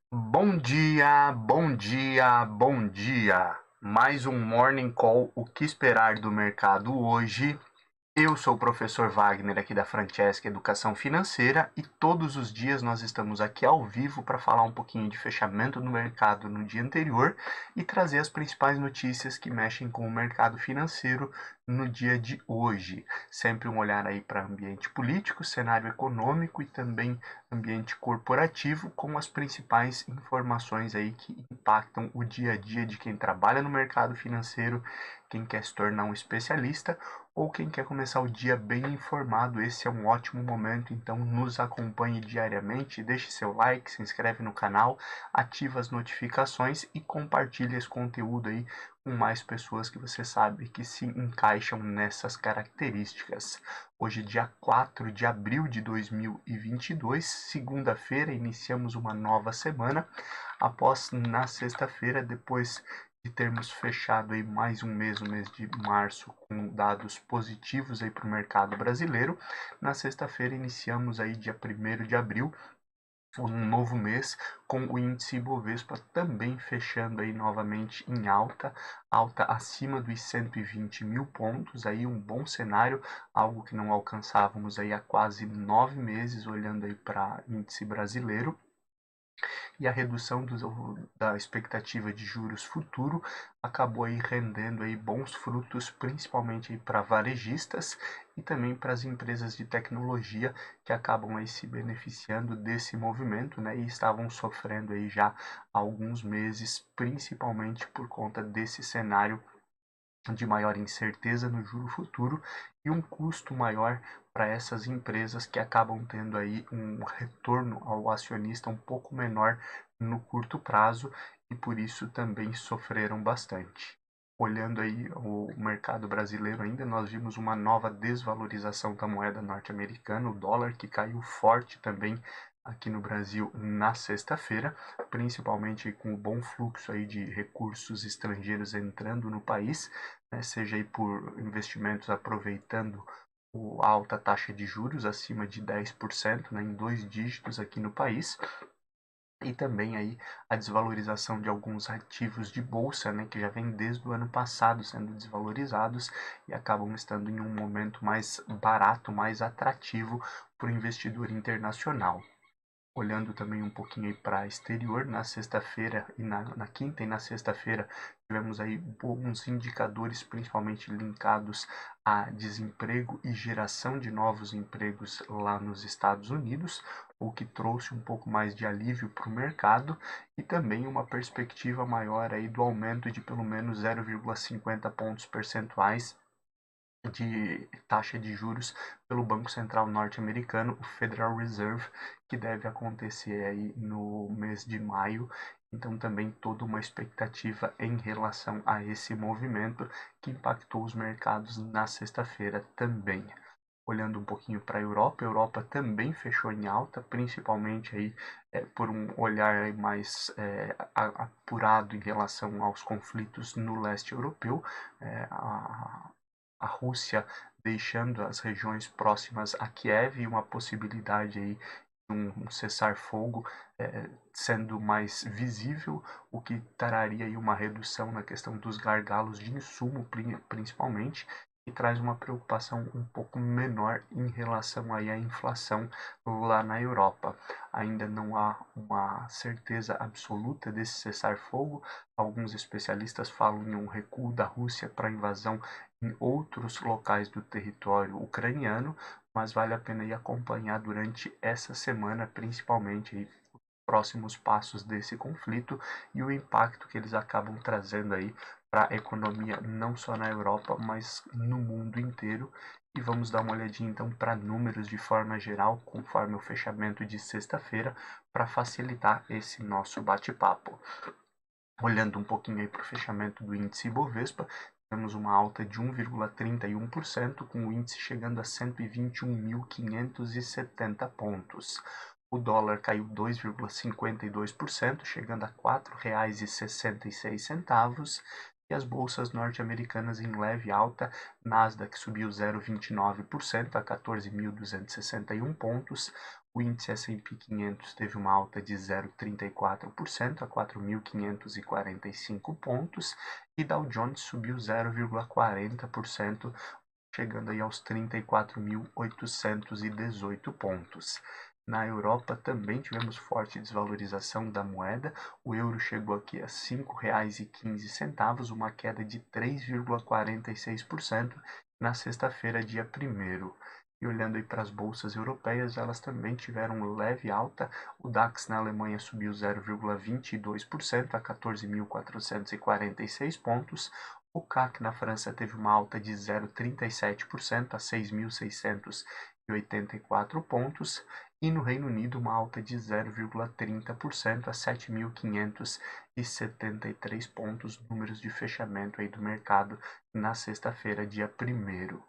Bom dia, bom dia, bom dia. Mais um Morning Call, o que esperar do mercado hoje? Eu sou o professor Wagner aqui da Francesca Educação Financeira e todos os dias nós estamos aqui ao vivo para falar um pouquinho de fechamento do mercado no dia anterior e trazer as principais notícias que mexem com o mercado financeiro no dia de hoje. Sempre um olhar aí para ambiente político, cenário econômico e também ambiente corporativo com as principais informações aí que impactam o dia a dia de quem trabalha no mercado financeiro, quem quer se tornar um especialista ou quem quer começar o dia bem informado. Esse é um ótimo momento, então nos acompanhe diariamente, deixe seu like, se inscreve no canal, ativa as notificações e compartilhe esse conteúdo aí com mais pessoas que você sabe que se encaixam nessas características. Hoje, dia 4 de abril de 2022, segunda-feira, iniciamos uma nova semana, após na sexta-feira, depois de termos fechado aí mais um mês, o mês de março, com dados positivos aí para o mercado brasileiro. Na sexta-feira iniciamos aí dia 1º de abril, um novo mês com o índice Ibovespa também fechando aí novamente em alta acima dos 120 mil pontos, aí um bom cenário, algo que não alcançávamos aí há quase 9 meses, olhando aí para índice brasileiro. E a redução da expectativa de juros futuro acabou aí rendendo aí bons frutos, principalmente para varejistas e também para as empresas de tecnologia que acabam aí se beneficiando desse movimento, né, e estavam sofrendo aí já há alguns meses, principalmente por conta desse cenário de maior incerteza no juro futuro e um custo maior para essas empresas que acabam tendo aí um retorno ao acionista um pouco menor no curto prazo e por isso também sofreram bastante. Olhando aí o mercado brasileiro ainda, nós vimos uma nova desvalorização da moeda norte-americana, o dólar que caiu forte também aqui no Brasil na sexta-feira, principalmente com o bom fluxo aí de recursos estrangeiros entrando no país, né, seja aí por investimentos aproveitando a alta taxa de juros acima de 10%, né, em dois dígitos aqui no país, e também aí a desvalorização de alguns ativos de bolsa, né, que já vem desde o ano passado sendo desvalorizados e acabam estando em um momento mais barato, mais atrativo para o investidor internacional. Olhando também um pouquinho para exterior, na sexta-feira e na quinta e na sexta-feira tivemos aí bons indicadores, principalmente linkados a desemprego e geração de novos empregos lá nos Estados Unidos, o que trouxe um pouco mais de alívio para o mercado e também uma perspectiva maior aí do aumento de pelo menos 0,50 pontos percentuais de taxa de juros pelo Banco Central norte-americano, o Federal Reserve, que deve acontecer aí no mês de maio. Então também toda uma expectativa em relação a esse movimento que impactou os mercados na sexta-feira também. Olhando um pouquinho para a Europa também fechou em alta, principalmente aí por um olhar mais apurado em relação aos conflitos no leste europeu. A Rússia deixando as regiões próximas a Kiev e uma possibilidade aí de um cessar-fogo sendo mais visível, o que traria aí uma redução na questão dos gargalos de insumo, principalmente, e traz uma preocupação um pouco menor em relação aí à inflação lá na Europa. Ainda não há uma certeza absoluta desse cessar-fogo. Alguns especialistas falam em um recuo da Rússia para a invasão em outros locais do território ucraniano, mas vale a pena ir acompanhar durante essa semana, principalmente aí, os próximos passos desse conflito e o impacto que eles acabam trazendo aí para a economia não só na Europa, mas no mundo inteiro. E vamos dar uma olhadinha então para números de forma geral, conforme o fechamento de sexta-feira, para facilitar esse nosso bate-papo. Olhando um pouquinho aí para o fechamento do índice Ibovespa, temos uma alta de 1,31%, com o índice chegando a 121.570 pontos. O dólar caiu 2,52%, chegando a R$ 4,66. E as bolsas norte-americanas em leve alta, Nasdaq subiu 0,29% a 14.261 pontos, O índice S&P 500 teve uma alta de 0,34% a 4.545 pontos e Dow Jones subiu 0,40%, chegando aí aos 34.818 pontos. Na Europa também tivemos forte desvalorização da moeda, o euro chegou aqui a R$ 5,15, uma queda de 3,46% na sexta-feira, dia 1º. E olhando aí para as bolsas europeias, elas também tiveram leve alta. O DAX na Alemanha subiu 0,22% a 14.446 pontos. O CAC na França teve uma alta de 0,37% a 6.684 pontos. E no Reino Unido, uma alta de 0,30% a 7.573 pontos, números de fechamento aí do mercado na sexta-feira, dia 1º.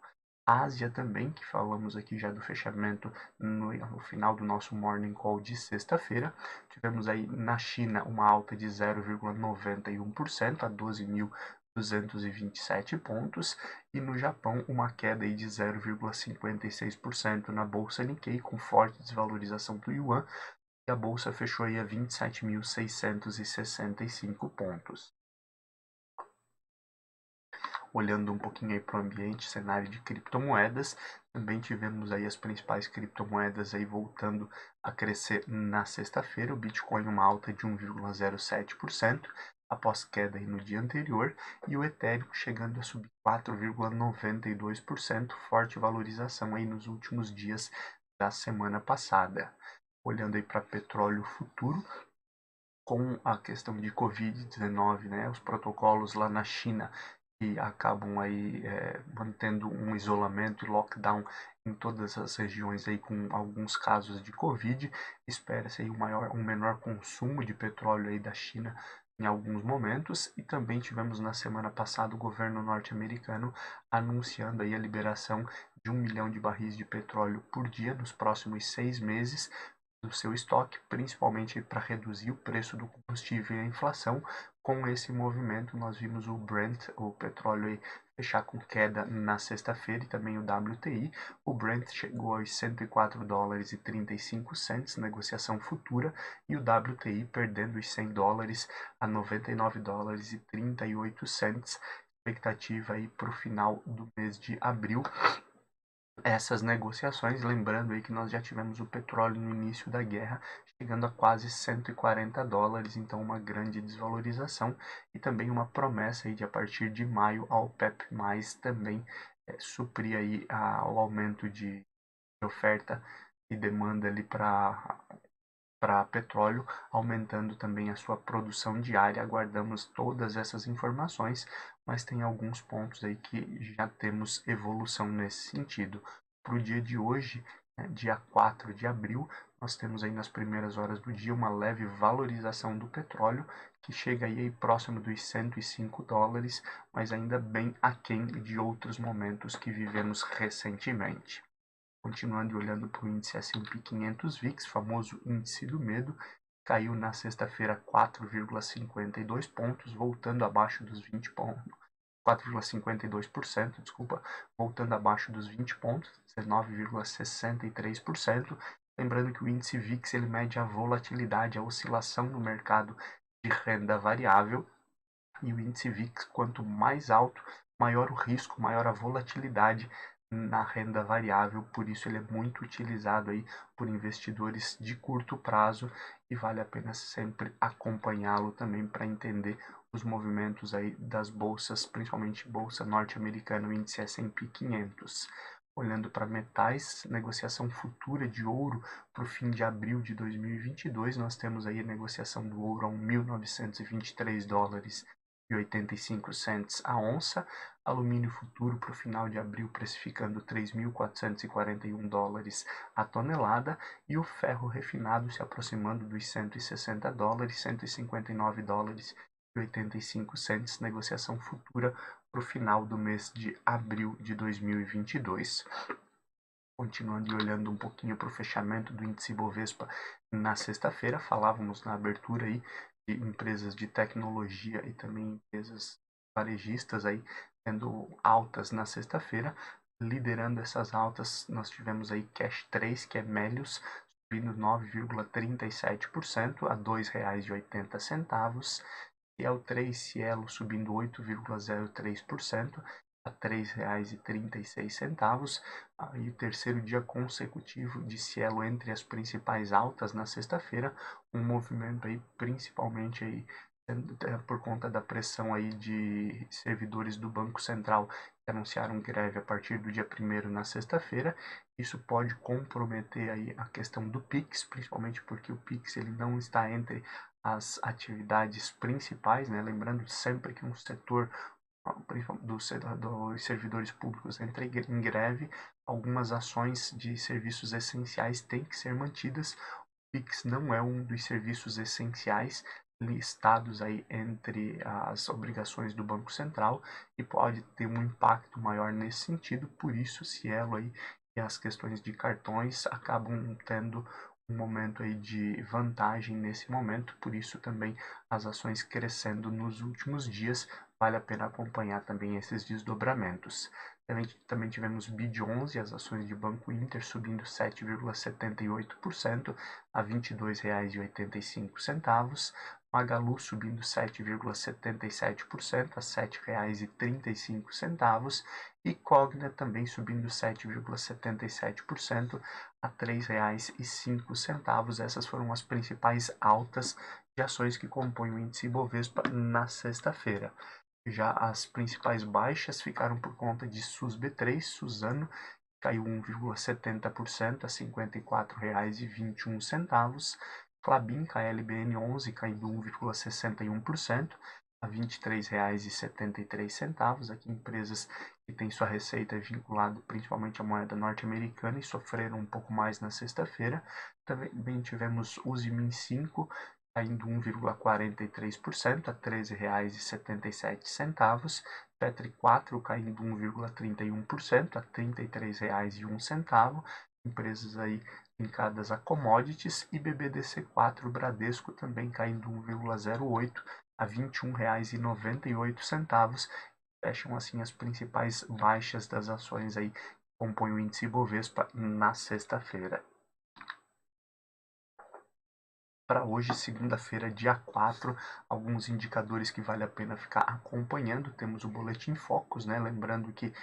Ásia também, que falamos aqui já do fechamento no final do nosso Morning Call de sexta-feira. Tivemos aí na China uma alta de 0,91% a 12.227 pontos e no Japão uma queda aí de 0,56% na bolsa Nikkei, com forte desvalorização do yuan, e a bolsa fechou aí a 27.665 pontos. Olhando um pouquinho aí para o ambiente, cenário de criptomoedas, também tivemos aí as principais criptomoedas aí voltando a crescer na sexta-feira, o Bitcoin uma alta de 1,07% após queda aí no dia anterior, e o Ethereum chegando a subir 4,92%, forte valorização aí nos últimos dias da semana passada. Olhando aí para petróleo futuro, com a questão de Covid-19, né, os protocolos lá na China que acabam aí mantendo um isolamento e lockdown em todas as regiões aí com alguns casos de Covid. Espera-se aí um menor consumo de petróleo aí da China em alguns momentos, e também tivemos na semana passada o governo norte-americano anunciando aí a liberação de 1 milhão de barris de petróleo por dia nos próximos 6 meses do seu estoque, principalmente para reduzir o preço do combustível e a inflação. Com esse movimento, nós vimos o Brent, o petróleo, aí, fechar com queda na sexta-feira, e também o WTI. O Brent chegou aos $104,35, negociação futura, e o WTI perdendo os $100 a $99,38, expectativa aí para o final do mês de abril. Essas negociações, lembrando aí que nós já tivemos o petróleo no início da guerra chegando a quase $140, então uma grande desvalorização, e também uma promessa aí de a partir de maio a OPEP+ também suprir aí o aumento de oferta e demanda ali para petróleo, aumentando também a sua produção diária. Aguardamos todas essas informações, mas tem alguns pontos aí que já temos evolução nesse sentido. Para o dia de hoje, dia 4 de abril, nós temos aí nas primeiras horas do dia uma leve valorização do petróleo, que chega aí próximo dos $105, mas ainda bem aquém de outros momentos que vivemos recentemente. Continuando olhando para o índice S&P 500 VIX, famoso índice do medo, caiu na sexta-feira 4,52 pontos, voltando abaixo dos 20 pontos, 4,52%, desculpa, voltando abaixo dos 20 pontos, 19,63%. Lembrando que o índice VIX ele mede a volatilidade, a oscilação no mercado de renda variável, e o índice VIX, quanto mais alto, maior o risco, maior a volatilidade na renda variável. Por isso ele é muito utilizado aí por investidores de curto prazo, e vale a pena sempre acompanhá-lo também para entender os movimentos aí das bolsas, principalmente bolsa norte-americana, o índice S&P 500. Olhando para metais, negociação futura de ouro para o fim de abril de 2022, nós temos aí a negociação do ouro a $1.923,85 a onça, alumínio futuro para o final de abril precificando $3.441 a tonelada, e o ferro refinado se aproximando dos $160, $159,85, negociação futura para o final do mês de abril de 2022. Continuando e olhando um pouquinho para o fechamento do índice Bovespa na sexta-feira, falávamos na abertura aí de empresas de tecnologia e também empresas varejistas aí tendo altas na sexta-feira. Liderando essas altas, nós tivemos aí Cash 3, que é Melius, subindo 9,37% a R$ 2,80. Cielo 3, Cielo subindo 8,03% a R$ 3,36. Aí o terceiro dia consecutivo de Cielo entre as principais altas na sexta-feira, um movimento aí principalmente aí por conta da pressão aí de servidores do Banco Central que anunciaram greve a partir do dia 1º na sexta-feira. Isso pode comprometer aí a questão do Pix, principalmente porque o Pix ele não está entre as atividades principais, né? Lembrando sempre que um setor dos servidores públicos entra em greve, algumas ações de serviços essenciais têm que ser mantidas. O Pix não é um dos serviços essenciais listados aí entre as obrigações do Banco Central e pode ter um impacto maior nesse sentido. Por isso, Cielo aí e as questões de cartões acabam tendo um momento aí de vantagem nesse momento, por isso também as ações crescendo nos últimos dias, vale a pena acompanhar também esses desdobramentos. Também tivemos BID11, as ações de Banco Inter subindo 7,78% a R$ 22,85, Magalu subindo 7,77% a R$ 7,35 e Cogna também subindo 7,77% a R$ 3,05. Essas foram as principais altas de ações que compõem o índice Ibovespa na sexta-feira. Já as principais baixas ficaram por conta de SUSB3, Suzano, caiu 1,70% a R$ 54,21. Klabin, KLBN11, caindo 1,61% a R$ 23,73. Aqui empresas que têm sua receita vinculada principalmente à moeda norte-americana e sofreram um pouco mais na sexta-feira. Também tivemos Uzimin 5, caindo 1,43% a R$ 13,77. Petri 4 caindo 1,31% a R$ 33,01. Empresas aí linkadas a commodities e BBDC4 Bradesco também caindo 1,08% a R$ 21,98. Fecham assim as principais baixas das ações aí que compõem o índice Ibovespa na sexta-feira. Para hoje, segunda-feira, dia 4, alguns indicadores que vale a pena ficar acompanhando. Temos o Boletim Focus, né? Lembrando que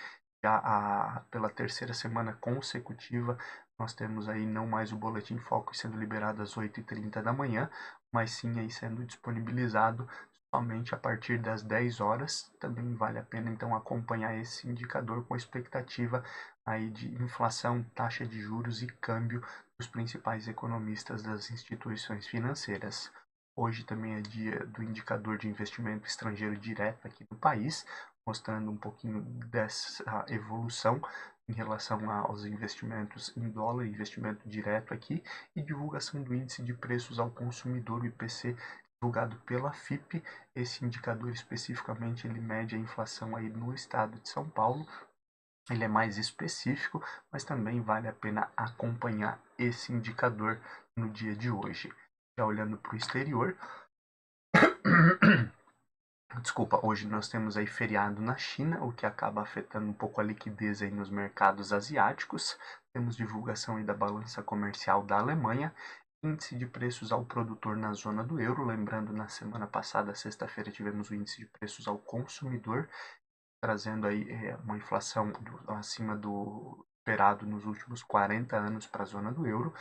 já pela terceira semana consecutiva nós temos aí não mais o Boletim Focus sendo liberado às 8h30 da manhã, mas sim aí sendo disponibilizado somente a partir das 10 horas. Também vale a pena então acompanhar esse indicador com expectativa aí de inflação, taxa de juros e câmbio dos principais economistas das instituições financeiras. Hoje também é dia do indicador de investimento estrangeiro direto aqui no país, mostrando um pouquinho dessa evolução em relação aos investimentos em dólar, investimento direto aqui, e divulgação do índice de preços ao consumidor, o IPC, divulgado pela FIPE. Esse indicador especificamente ele mede a inflação aí no estado de São Paulo. Ele é mais específico, mas também vale a pena acompanhar esse indicador no dia de hoje. Já olhando para o exterior, desculpa, hoje nós temos aí feriado na China, o que acaba afetando um pouco a liquidez aí nos mercados asiáticos. Temos divulgação aí da balança comercial da Alemanha, índice de preços ao produtor na zona do euro. Lembrando, na semana passada, sexta-feira, tivemos o índice de preços ao consumidor, trazendo aí uma inflação acima do esperado nos últimos 40 anos para a zona do euro.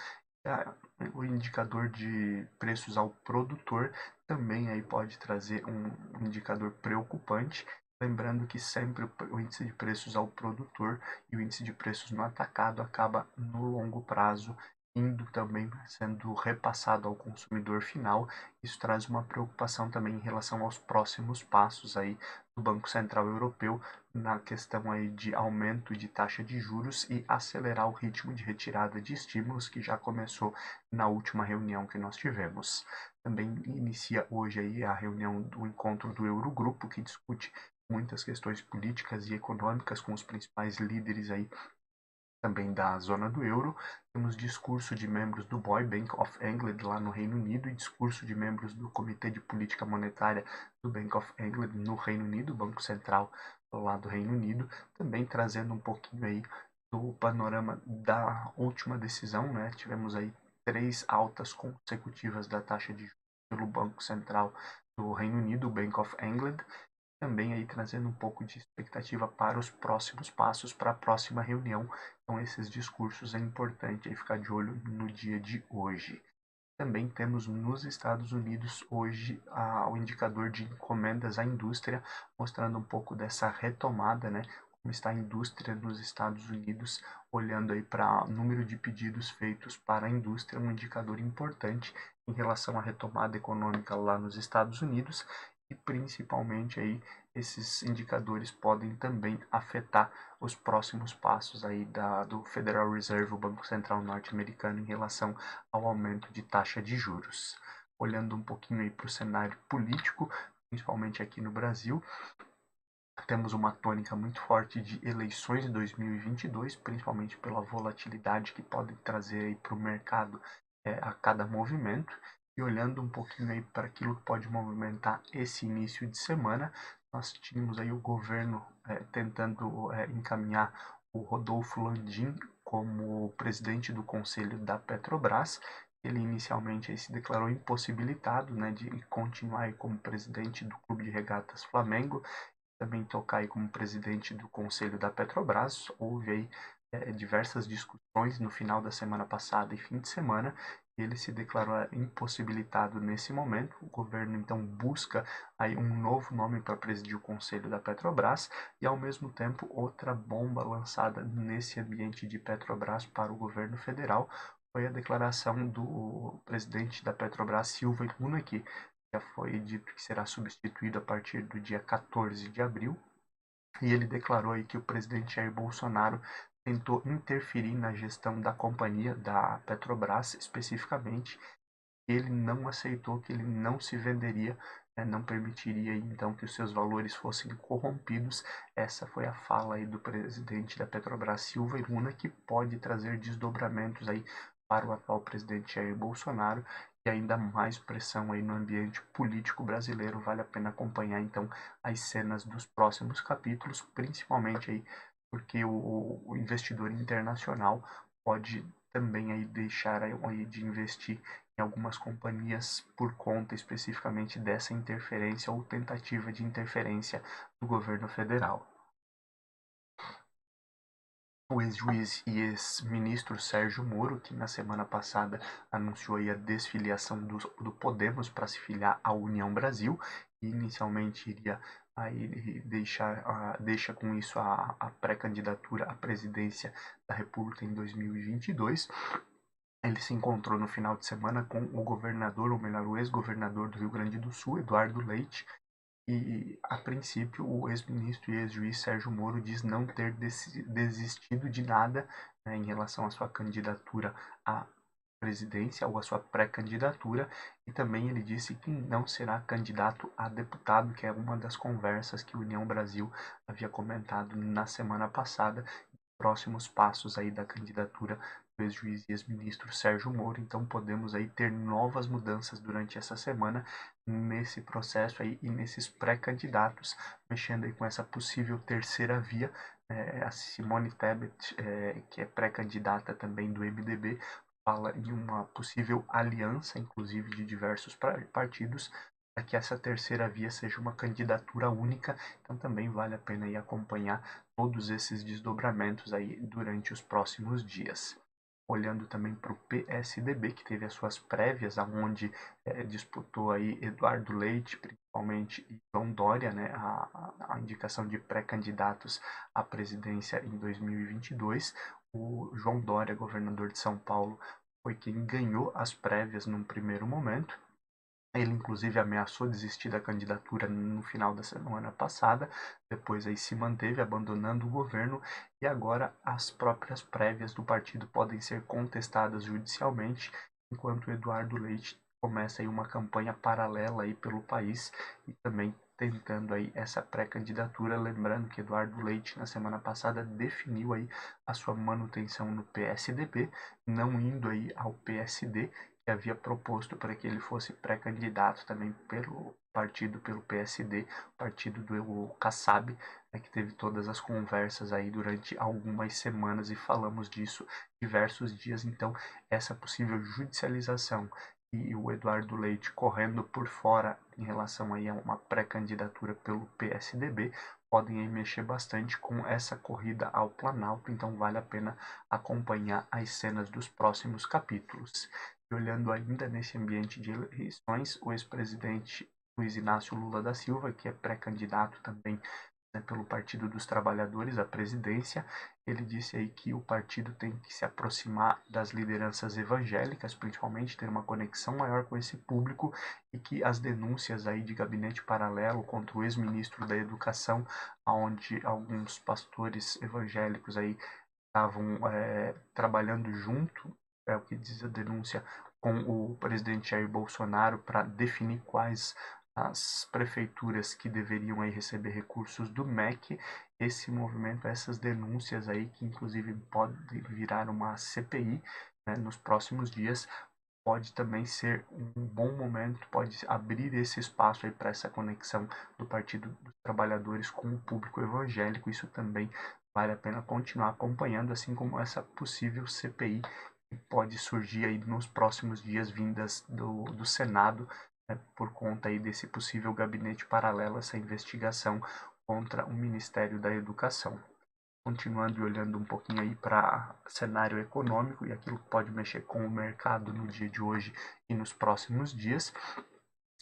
O indicador de preços ao produtor também aí pode trazer um indicador preocupante, lembrando que sempre o índice de preços ao produtor e o índice de preços no atacado acaba no longo prazo indo também sendo repassado ao consumidor final. Isso traz uma preocupação também em relação aos próximos passos aí do Banco Central Europeu na questão aí de aumento de taxa de juros e acelerar o ritmo de retirada de estímulos que já começou na última reunião que nós tivemos. Também inicia hoje aí a reunião do encontro do Eurogrupo, que discute muitas questões políticas e econômicas com os principais líderes aí também da zona do euro. Temos discurso de membros do BOE, Bank of England, lá no Reino Unido, e discurso de membros do Comitê de Política Monetária do Bank of England no Reino Unido, Banco Central lá do Reino Unido, também trazendo um pouquinho aí do panorama da última decisão, né? Tivemos aí 3 altas consecutivas da taxa de juros pelo Banco Central do Reino Unido, o Bank of England, também aí trazendo um pouco de expectativa para os próximos passos, para a próxima reunião. Então esses discursos é importante aí ficar de olho no dia de hoje. Também temos nos Estados Unidos hoje o indicador de encomendas à indústria, mostrando um pouco dessa retomada, né? Como está a indústria nos Estados Unidos, olhando aí para o número de pedidos feitos para a indústria, um indicador importante em relação à retomada econômica lá nos Estados Unidos, e principalmente aí esses indicadores podem também afetar os próximos passos aí do Federal Reserve, o Banco Central norte-americano, em relação ao aumento de taxa de juros. Olhando um pouquinho aí para o cenário político, principalmente aqui no Brasil, temos uma tônica muito forte de eleições de 2022, principalmente pela volatilidade que pode trazer aí para o mercado a cada movimento. E olhando um pouquinho aí para aquilo que pode movimentar esse início de semana, nós tínhamos aí o governo tentando encaminhar o Rodolfo Landim como presidente do conselho da Petrobras. Ele inicialmente aí se declarou impossibilitado, né, de continuar aí como presidente do Clube de Regatas Flamengo, também tocar aí como presidente do conselho da Petrobras. Houve aí diversas discussões no final da semana passada e fim de semana, e ele se declarou impossibilitado nesse momento. O governo então busca aí um novo nome para presidir o conselho da Petrobras, e ao mesmo tempo outra bomba lançada nesse ambiente de Petrobras para o governo federal foi a declaração do presidente da Petrobras, Silvio Luna, que já foi dito que será substituído a partir do dia 14 de abril, e ele declarou aí que o presidente Jair Bolsonaro tentou interferir na gestão da companhia, da Petrobras especificamente. Ele não aceitou, que ele não se venderia, não permitiria então que os seus valores fossem corrompidos. Essa foi a fala aí do presidente da Petrobras, Silva Luna, que pode trazer desdobramentos aí para o atual presidente Jair Bolsonaro e ainda mais pressão aí no ambiente político brasileiro. Vale a pena acompanhar então as cenas dos próximos capítulos, principalmente aí porque o investidor internacional pode também aí deixar aí de investir em algumas companhias por conta especificamente dessa interferência ou tentativa de interferência do governo federal. O ex-juiz e ex-ministro Sérgio Moro, que na semana passada anunciou aí a desfiliação do Podemos para se filiar à União Brasil, e inicialmente iria aí deixa com isso a pré-candidatura à presidência da República em 2022. Ele se encontrou no final de semana com o governador, ou melhor, o ex-governador do Rio Grande do Sul, Eduardo Leite, e, a princípio, o ex-ministro e ex-juiz Sérgio Moro diz não ter desistido de nada, né, em relação à sua candidatura à presidência ou à sua pré-candidatura, e também ele disse que não será candidato a deputado, que é uma das conversas que a União Brasil havia comentado na semana passada, próximos passos aí da candidatura do ex-juiz e ex-ministro Sérgio Moro. Então podemos aí ter novas mudanças durante essa semana nesse processo aí e nesses pré-candidatos, mexendo aí com essa possível terceira via. A Simone Tebet, que é pré-candidata também do MDB, fala em uma possível aliança, inclusive de diversos partidos, para que essa terceira via seja uma candidatura única. Então também vale a pena aí acompanhar todos esses desdobramentos aí durante os próximos dias. Olhando também para o PSDB, que teve as suas prévias, aonde disputou aí Eduardo Leite, principalmente, e João Dória, né, a indicação de pré-candidatos à presidência em 2022. O João Dória, governador de São Paulo, foi quem ganhou as prévias num primeiro momento. Ele, inclusive, ameaçou desistir da candidatura no final da semana passada, depois aí se manteve, abandonando o governo, e agora as próprias prévias do partido podem ser contestadas judicialmente, enquanto Eduardo Leite começa aí uma campanha paralela aí pelo país e também tentando aí essa pré-candidatura. Lembrando que Eduardo Leite, na semana passada, definiu aí a sua manutenção no PSDB, não indo aí ao PSD, que havia proposto para que ele fosse pré-candidato também pelo partido, pelo PSD, partido do Kassab, né, que teve todas as conversas aí durante algumas semanas e falamos disso diversos dias. Então, essa possível judicialização e o Eduardo Leite correndo por fora em relação aí a uma pré-candidatura pelo PSDB podem aí mexer bastante com essa corrida ao Planalto, então vale a pena acompanhar as cenas dos próximos capítulos. E olhando ainda nesse ambiente de eleições, o ex-presidente Luiz Inácio Lula da Silva, que é pré-candidato também, né, pelo Partido dos Trabalhadores à presidência, ele disse aí que o partido tem que se aproximar das lideranças evangélicas, principalmente ter uma conexão maior com esse público, e que as denúncias aí de gabinete paralelo contra o ex-ministro da Educação, onde alguns pastores evangélicos aí estavam trabalhando junto, é o que diz a denúncia, com o presidente Jair Bolsonaro para definir quais as prefeituras que deveriam aí receber recursos do MEC. Esse movimento, essas denúncias aí, que inclusive pode virar uma CPI, né, nos próximos dias, pode também ser um bom momento, pode abrir esse espaço aí para essa conexão do Partido dos Trabalhadores com o público evangélico. Isso também vale a pena continuar acompanhando, assim como essa possível CPI que pode surgir aí nos próximos dias vindas do Senado, né, por conta aí desse possível gabinete paralelo, essa investigação contra o Ministério da Educação. Continuando e olhando um pouquinho aí para cenário econômico e aquilo que pode mexer com o mercado no dia de hoje e nos próximos dias,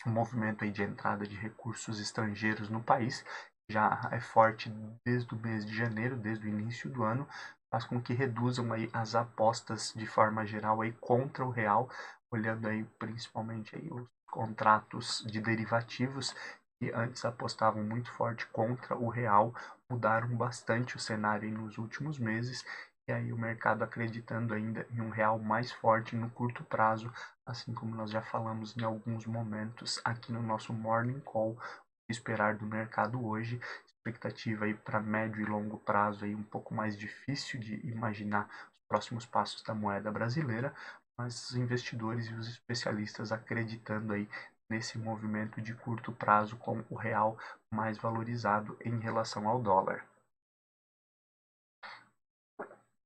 o movimento aí de entrada de recursos estrangeiros no país já é forte desde o mês de janeiro, desde o início do ano, faz com que reduzam aí as apostas de forma geral aí contra o real, olhando aí principalmente aí os contratos de derivativos que antes apostavam muito forte contra o real, mudaram bastante o cenário nos últimos meses, e aí o mercado acreditando ainda em um real mais forte no curto prazo, assim como nós já falamos em alguns momentos aqui no nosso Morning Call, o que esperar do mercado hoje, expectativa aí para médio e longo prazo aí um pouco mais difícil de imaginar os próximos passos da moeda brasileira, mas os investidores e os especialistas acreditando aí nesse movimento de curto prazo com o real mais valorizado em relação ao dólar.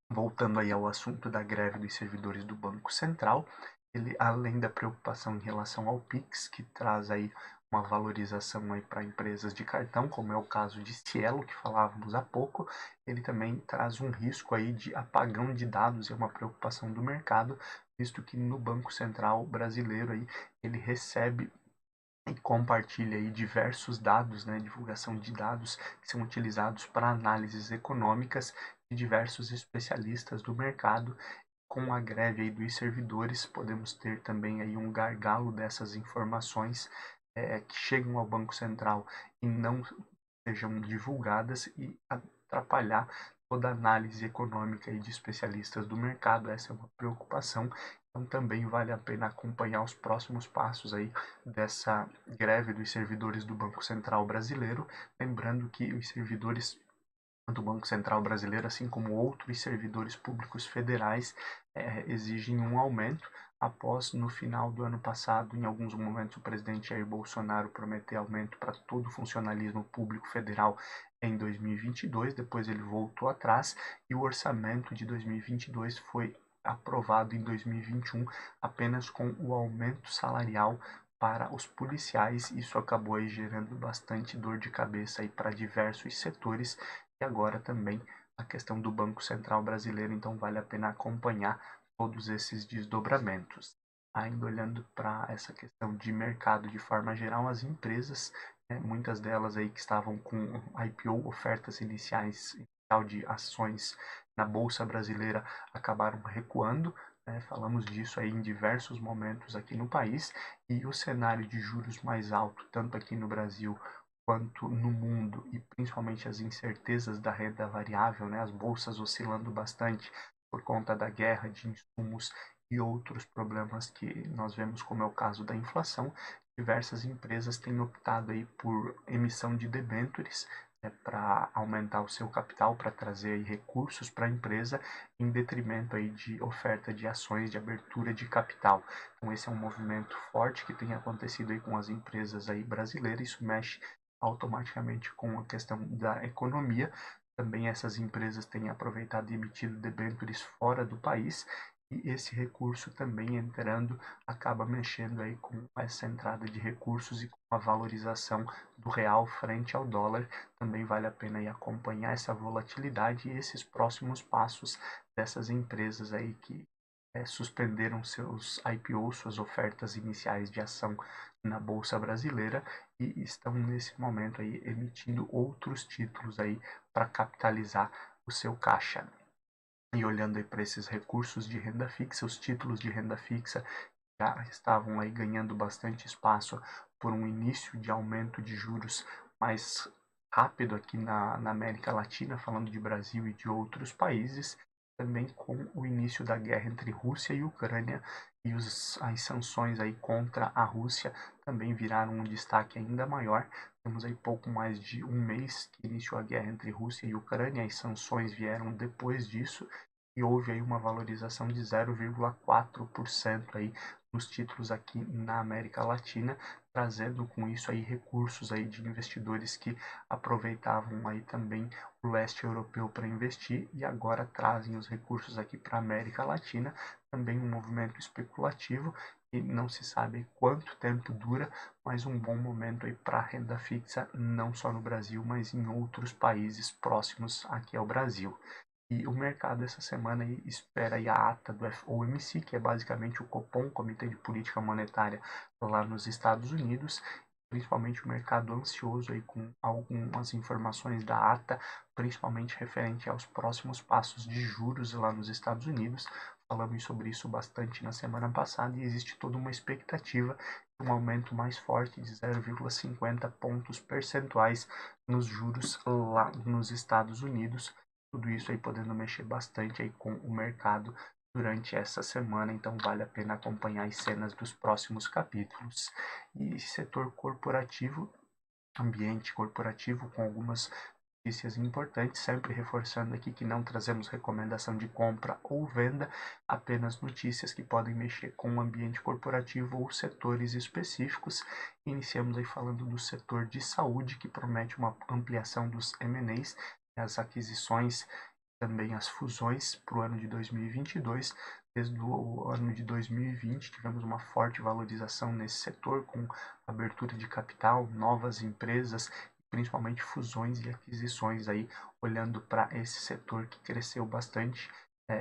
Voltando aí ao assunto da greve dos servidores do Banco Central, ele, além da preocupação em relação ao Pix, que traz aí uma valorização aí para empresas de cartão, como é o caso de Cielo, que falávamos há pouco, ele também traz um risco aí de apagão de dados, é uma preocupação do mercado, visto que no Banco Central brasileiro aí ele recebe e compartilha aí diversos dados, né, divulgação de dados que são utilizados para análises econômicas de diversos especialistas do mercado. Com a greve aí dos servidores, podemos ter também aí um gargalo dessas informações que chegam ao Banco Central e não sejam divulgadas e atrapalhar toda a análise econômica e de especialistas do mercado. Essa é uma preocupação. Então também vale a pena acompanhar os próximos passos aí dessa greve dos servidores do Banco Central brasileiro, lembrando que os servidores do Banco Central brasileiro, assim como outros servidores públicos federais, exigem um aumento após, no final do ano passado, em alguns momentos, o presidente Jair Bolsonaro prometeu aumento para todo o funcionalismo público federal em 2022, depois ele voltou atrás e o orçamento de 2022 foi aprovado em 2021 apenas com o aumento salarial para os policiais. Isso acabou aí gerando bastante dor de cabeça aí para diversos setores, e agora também a questão do Banco Central brasileiro, então vale a pena acompanhar todos esses desdobramentos. Ainda olhando para essa questão de mercado de forma geral, as empresas, né, muitas delas aí que estavam com IPO, ofertas iniciais de ações na Bolsa Brasileira, acabaram recuando, né? Falamos disso aí em diversos momentos aqui no país, e o cenário de juros mais alto, tanto aqui no Brasil quanto no mundo, e principalmente as incertezas da renda variável, né, as bolsas oscilando bastante por conta da guerra de insumos e outros problemas que nós vemos, como é o caso da inflação, diversas empresas têm optado aí por emissão de debêntures, para aumentar o seu capital, para trazer aí recursos para a empresa, em detrimento aí de oferta de ações, de abertura de capital. Então esse é um movimento forte que tem acontecido aí com as empresas aí brasileiras. Isso mexe automaticamente com a questão da economia. Também essas empresas têm aproveitado e emitido debêntures fora do país, e esse recurso também entrando acaba mexendo aí com essa entrada de recursos e com a valorização do real frente ao dólar. Também vale a pena aí acompanhar essa volatilidade e esses próximos passos dessas empresas aí que suspenderam seus IPOs, suas ofertas iniciais de ação na Bolsa Brasileira, e estão nesse momento aí emitindo outros títulos aí para capitalizar o seu caixa. E olhando aí para esses recursos de renda fixa, os títulos de renda fixa já estavam aí ganhando bastante espaço por um início de aumento de juros mais rápido aqui na América Latina, falando de Brasil e de outros países, também com o início da guerra entre Rússia e Ucrânia, e as sanções aí contra a Rússia também viraram um destaque ainda maior. Temos aí pouco mais de um mês que iniciou a guerra entre Rússia e Ucrânia, as sanções vieram depois disso, e houve aí uma valorização de 0,4% aí nos títulos aqui na América Latina, trazendo com isso aí recursos aí de investidores que aproveitavam aí também o leste europeu para investir e agora trazem os recursos aqui para a América Latina. Também um movimento especulativo e não se sabe quanto tempo dura, mas um bom momento aí para renda fixa, não só no Brasil, mas em outros países próximos aqui ao Brasil. E o mercado essa semana aí espera aí a ata do FOMC, que é basicamente o Copom, Comitê de Política Monetária lá nos Estados Unidos, principalmente o mercado ansioso aí com algumas informações da ata, principalmente referente aos próximos passos de juros lá nos Estados Unidos. Falamos sobre isso bastante na semana passada e existe toda uma expectativa de um aumento mais forte de 0,50 pontos percentuais nos juros lá nos Estados Unidos. Tudo isso aí podendo mexer bastante aí com o mercado durante essa semana, então vale a pena acompanhar as cenas dos próximos capítulos. E setor corporativo, ambiente corporativo com algumas notícias importantes, sempre reforçando aqui que não trazemos recomendação de compra ou venda, apenas notícias que podem mexer com o ambiente corporativo ou setores específicos. Iniciamos aí falando do setor de saúde, que promete uma ampliação dos M&As, as aquisições, também as fusões para o ano de 2022. Desde o ano de 2020 tivemos uma forte valorização nesse setor, com abertura de capital, novas empresas, principalmente fusões e aquisições aí, olhando para esse setor que cresceu bastante,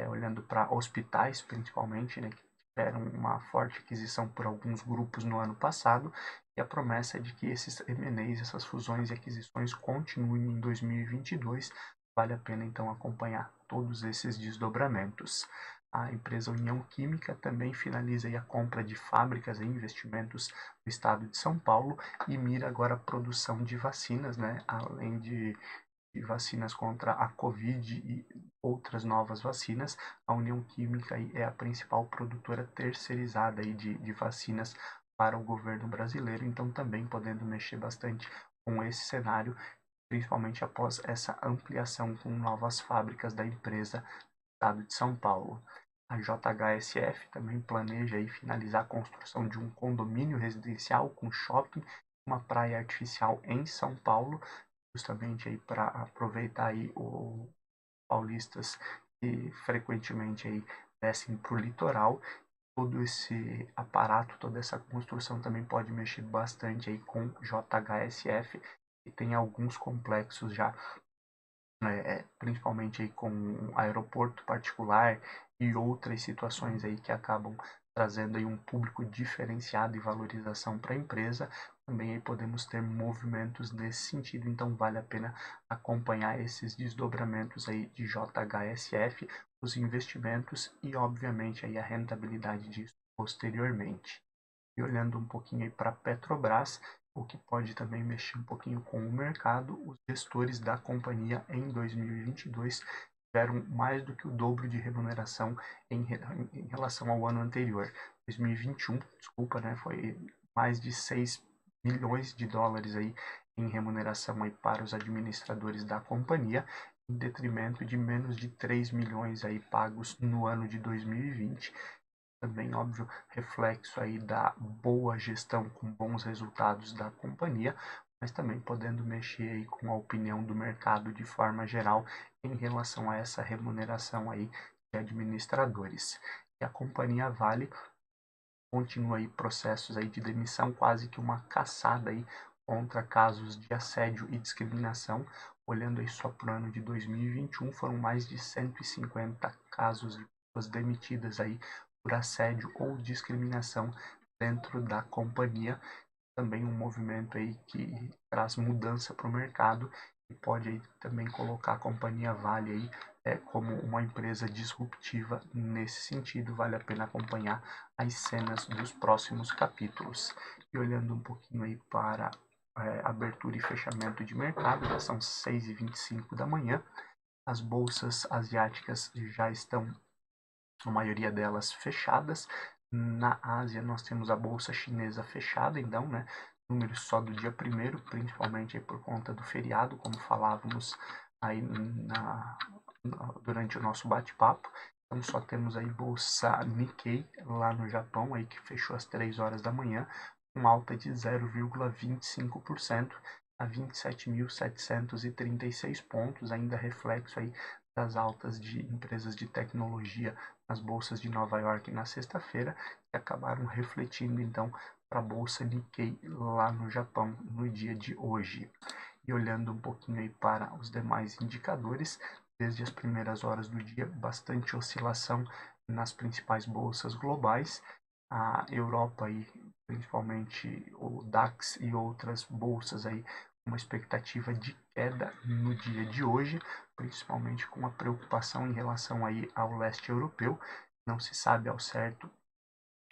olhando para hospitais principalmente, né, que tiveram uma forte aquisição por alguns grupos no ano passado, e a promessa é de que esses M&As, essas fusões e aquisições continuem em 2022. Vale a pena então acompanhar todos esses desdobramentos. A empresa União Química também finaliza a compra de fábricas e investimentos no estado de São Paulo e mira agora a produção de vacinas, né? Além de vacinas contra a Covid e outras novas vacinas. A União Química é a principal produtora terceirizada aí de vacinas para o governo brasileiro, então também podendo mexer bastante com esse cenário, principalmente após essa ampliação com novas fábricas da empresa no estado de São Paulo. A JHSF também planeja aí finalizar a construção de um condomínio residencial com shopping, uma praia artificial em São Paulo, justamente aí para aproveitar aí os paulistas que frequentemente aí descem para o litoral. Todo esse aparato, toda essa construção também pode mexer bastante aí com JHSF, e tem alguns complexos já, principalmente aí com aeroporto particular e outras situações aí que acabam trazendo aí um público diferenciado e valorização para a empresa. Também aí podemos ter movimentos nesse sentido, então vale a pena acompanhar esses desdobramentos aí de JHSF, os investimentos e obviamente aí a rentabilidade disso posteriormente. E olhando um pouquinho para a Petrobras, o que pode também mexer um pouquinho com o mercado, os gestores da companhia em 2022 tiveram mais do que o dobro de remuneração em relação ao ano anterior. 2021, desculpa, né, foi mais de 6 milhões de dólares aí em remuneração aí para os administradores da companhia, em detrimento de menos de 3 milhões aí pagos no ano de 2020. Também, óbvio, reflexo aí da boa gestão com bons resultados da companhia, mas também podendo mexer aí com a opinião do mercado de forma geral em relação a essa remuneração aí de administradores. E a companhia Vale continua aí processos aí de demissão, quase que uma caçada aí contra casos de assédio e discriminação. Olhando aí só para o ano de 2021, foram mais de 150 casos de pessoas demitidas aí por assédio ou discriminação dentro da companhia. Também um movimento aí que traz mudança para o mercado e pode aí também colocar a companhia Vale aí como uma empresa disruptiva nesse sentido. Vale a pena acompanhar as cenas dos próximos capítulos. E olhando um pouquinho aí para abertura e fechamento de mercado, já são 6h25 da manhã. As bolsas asiáticas já estão, a maioria delas, fechadas. Na Ásia, nós temos a bolsa chinesa fechada, então, né? Números só do dia 1º, principalmente aí por conta do feriado, como falávamos aí durante o nosso bate-papo. Então, só temos aí bolsa Nikkei, lá no Japão, aí que fechou às 3 horas da manhã, com alta de 0,25% a 27.736 pontos, ainda reflexo aí das altas de empresas de tecnologia nas bolsas de Nova York na sexta-feira, que acabaram refletindo então para a bolsa Nikkei lá no Japão no dia de hoje. E olhando um pouquinho aí para os demais indicadores, desde as primeiras horas do dia, bastante oscilação nas principais bolsas globais. A Europa aí, principalmente o DAX e outras bolsas aí, uma expectativa de queda no dia de hoje, principalmente com a preocupação em relação aí ao leste europeu. Não se sabe ao certo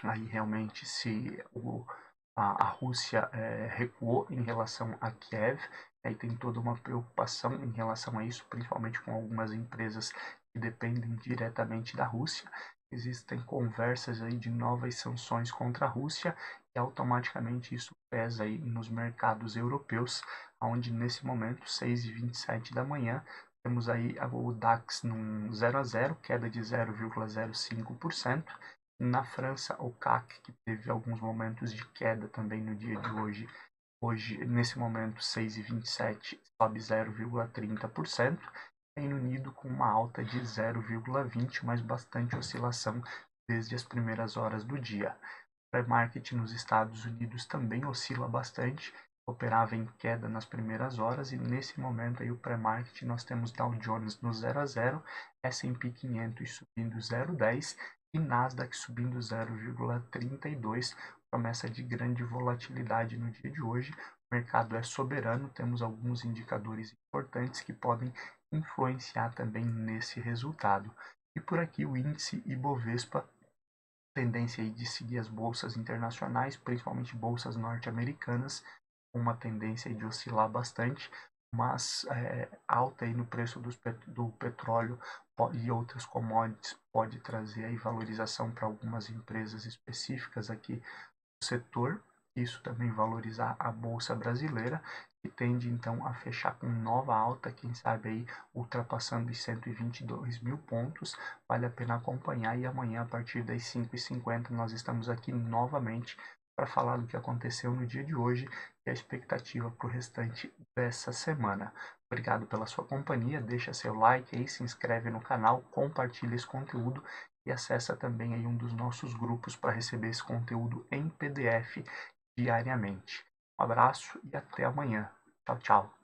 aí realmente se a Rússia recuou em relação a Kiev. Aí tem toda uma preocupação em relação a isso, principalmente com algumas empresas que dependem diretamente da Rússia. Existem conversas aí de novas sanções contra a Rússia e automaticamente isso pesa aí nos mercados europeus, onde nesse momento, 6h27 da manhã, temos aí o DAX num 0 a 0, queda de 0,05%. Na França, o CAC, que teve alguns momentos de queda também no dia de hoje, nesse momento, 6h27, sobe 0,30%. Reino Unido com uma alta de 0,20%, mas bastante oscilação desde as primeiras horas do dia. O pré-market nos Estados Unidos também oscila bastante, operava em queda nas primeiras horas e nesse momento aí o pré-market nós temos Dow Jones no 0 a 0, S&P 500 subindo 0,10 e Nasdaq subindo 0,32, promessa de grande volatilidade no dia de hoje. O mercado é soberano, temos alguns indicadores importantes que podem influenciar também nesse resultado. E por aqui o índice Ibovespa, tendência aí de seguir as bolsas internacionais, principalmente bolsas norte-americanas, uma tendência de oscilar bastante, mas alta aí no preço do petróleo e outras commodities pode trazer aí valorização para algumas empresas específicas aqui do setor. Isso também valorizar a bolsa brasileira, que tende então a fechar com nova alta, quem sabe aí ultrapassando os 122 mil pontos. Vale a pena acompanhar e amanhã a partir das 5h50 nós estamos aqui novamente para falar do que aconteceu no dia de hoje e a expectativa para o restante dessa semana. Obrigado pela sua companhia, deixa seu like aí, se inscreve no canal, compartilha esse conteúdo e acessa também aí um dos nossos grupos para receber esse conteúdo em PDF diariamente. Um abraço e até amanhã. Tchau, tchau.